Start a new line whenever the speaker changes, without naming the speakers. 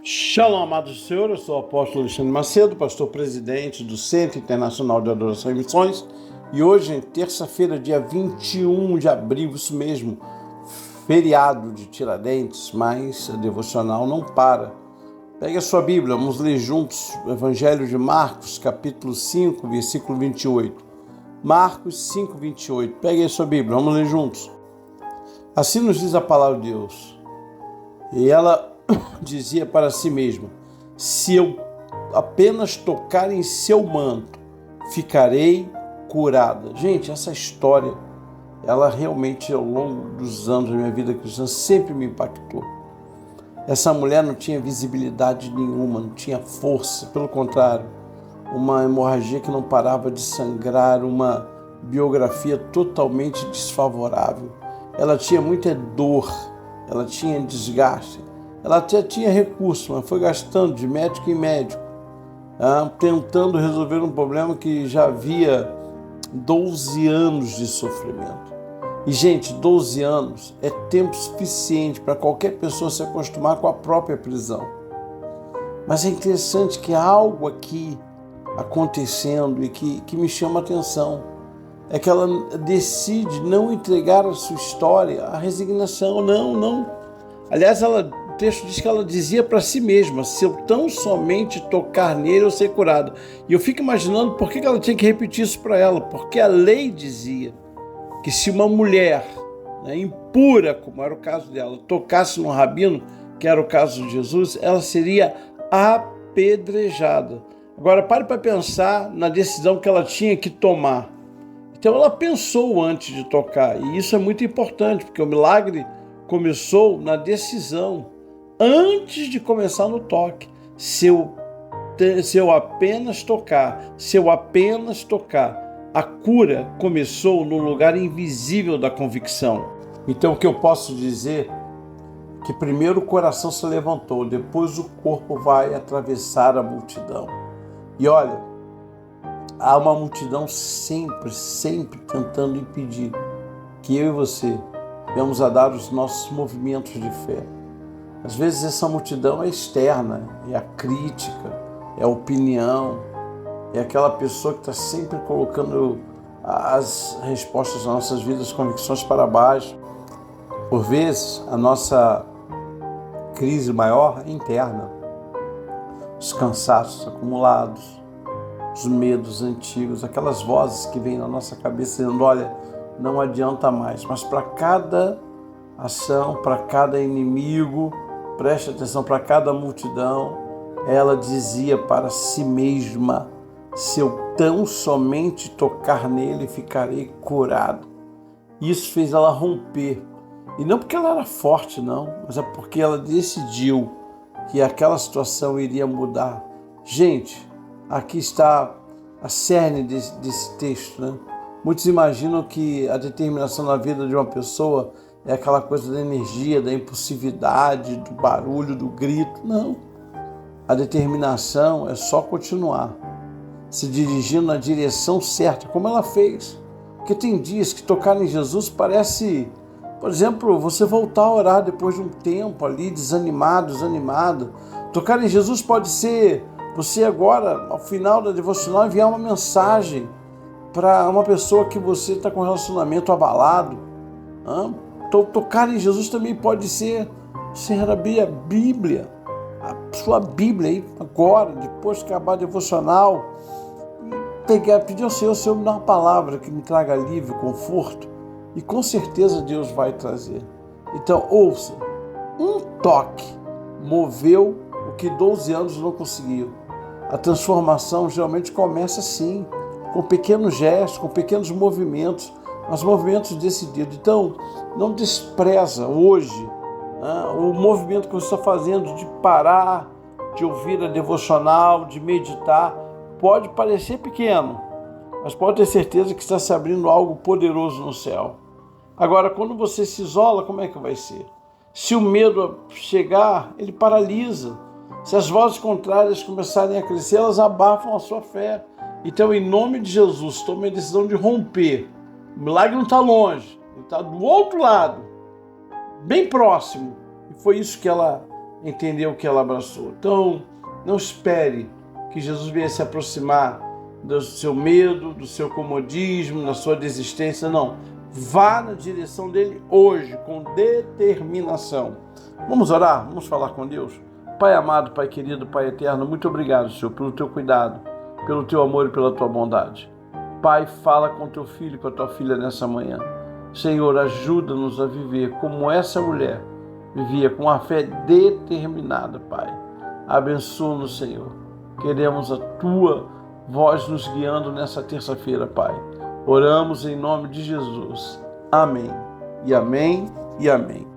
Shalom, amados do Senhor, eu sou o apóstolo Alexandre Macedo, pastor presidente do Centro Internacional de Adoração e Missões, e hoje, terça-feira, dia 21 de abril, isso mesmo, feriado de Tiradentes, mas a devocional não para. Pegue a sua Bíblia, vamos ler juntos o Evangelho de Marcos, capítulo 5, versículo 28. Marcos 5, 28. Pegue a sua Bíblia, vamos ler juntos. Assim nos diz a palavra de Deus. E ela dizia para si mesma: se eu apenas tocar em seu manto, ficarei curada. Gente, essa história, ela realmente ao longo dos anos da minha vida cristã sempre me impactou. Essa mulher não tinha visibilidade nenhuma, não tinha força, pelo contrário, uma hemorragia que não parava de sangrar, uma biografia totalmente desfavorável. Ela tinha muita dor, ela tinha desgaste. Ela até tinha recurso, mas foi gastando de médico em médico, tentando resolver um problema que já havia 12 anos de sofrimento. E, gente, 12 anos é tempo suficiente para qualquer pessoa se acostumar com a própria prisão. Mas é interessante que há algo aqui acontecendo e que me chama a atenção. É que ela decide não entregar a sua história à resignação. Não. Aliás, o texto diz que ela dizia para si mesma: se eu tão somente tocar nele, eu ser curado. E eu fico imaginando por que ela tinha que repetir isso para ela. Porque a lei dizia que se uma mulher, impura, como era o caso dela, tocasse no rabino, que era o caso de Jesus, ela seria apedrejada. Agora, pare para pensar na decisão que ela tinha que tomar. Então, ela pensou antes de tocar. E isso é muito importante, porque o milagre começou na decisão, antes de começar no toque. Se eu apenas tocar, a cura começou no lugar invisível da convicção. Então, o que eu posso dizer é que primeiro o coração se levantou, depois o corpo vai atravessar a multidão. E olha, há uma multidão sempre tentando impedir que eu e você venhamos a dar os nossos movimentos de fé. Às vezes essa multidão é externa, é a crítica, é a opinião, é aquela pessoa que está sempre colocando as respostas das nossas vidas, as convicções para baixo. Por vezes, a nossa crise maior é interna. Os cansaços acumulados, os medos antigos, aquelas vozes que vêm na nossa cabeça dizendo: olha, não adianta mais. Mas para cada ação, para cada inimigo, preste atenção, para cada multidão, ela dizia para si mesma: se eu tão somente tocar nele, ficarei curado. Isso fez ela romper. E não porque ela era forte, não, mas é porque ela decidiu que aquela situação iria mudar. Gente, aqui está a cerne desse texto, né? Muitos imaginam que a determinação na vida de uma pessoa é aquela coisa da energia, da impulsividade, do barulho, do grito. Não. A determinação é só continuar, se dirigindo na direção certa, como ela fez. Porque tem dias que tocar em Jesus parece, por exemplo, você voltar a orar depois de um tempo ali, desanimado. Tocar em Jesus pode ser você agora, ao final da devocional, enviar uma mensagem para uma pessoa que você está com um relacionamento abalado. Tocar em Jesus também pode ser você abrir a Bíblia, a sua Bíblia aí agora, depois de acabar a devocional, pedir ao Senhor me dá uma palavra que me traga alívio, conforto, e com certeza Deus vai trazer. Então ouça, um toque moveu o que 12 anos não conseguiu. A transformação geralmente começa assim, com pequenos gestos, com pequenos movimentos, mas movimentos decididos. Então, não despreza hoje o movimento que você está fazendo de parar, de ouvir a devocional, de meditar. Pode parecer pequeno, mas pode ter certeza que está se abrindo algo poderoso no céu. Agora, quando você se isola, como é que vai ser? Se o medo chegar, ele paralisa. Se as vozes contrárias começarem a crescer, elas abafam a sua fé. Então, em nome de Jesus, tome a decisão de romper. O milagre não está longe, ele está do outro lado, bem próximo. E foi isso que ela entendeu o que ela abraçou. Então, não espere que Jesus venha se aproximar do seu medo, do seu comodismo, da sua desistência. Não. Vá na direção dele hoje, com determinação. Vamos orar? Vamos falar com Deus? Pai amado, Pai querido, Pai eterno, muito obrigado, Senhor, pelo teu cuidado, pelo teu amor e pela tua bondade. Pai, fala com teu filho e com a tua filha nessa manhã. Senhor, ajuda-nos a viver como essa mulher vivia, com a fé determinada, Pai. Abençoa-nos, Senhor. Queremos a tua voz nos guiando nessa terça-feira, Pai. Oramos em nome de Jesus. Amém. E amém, e amém.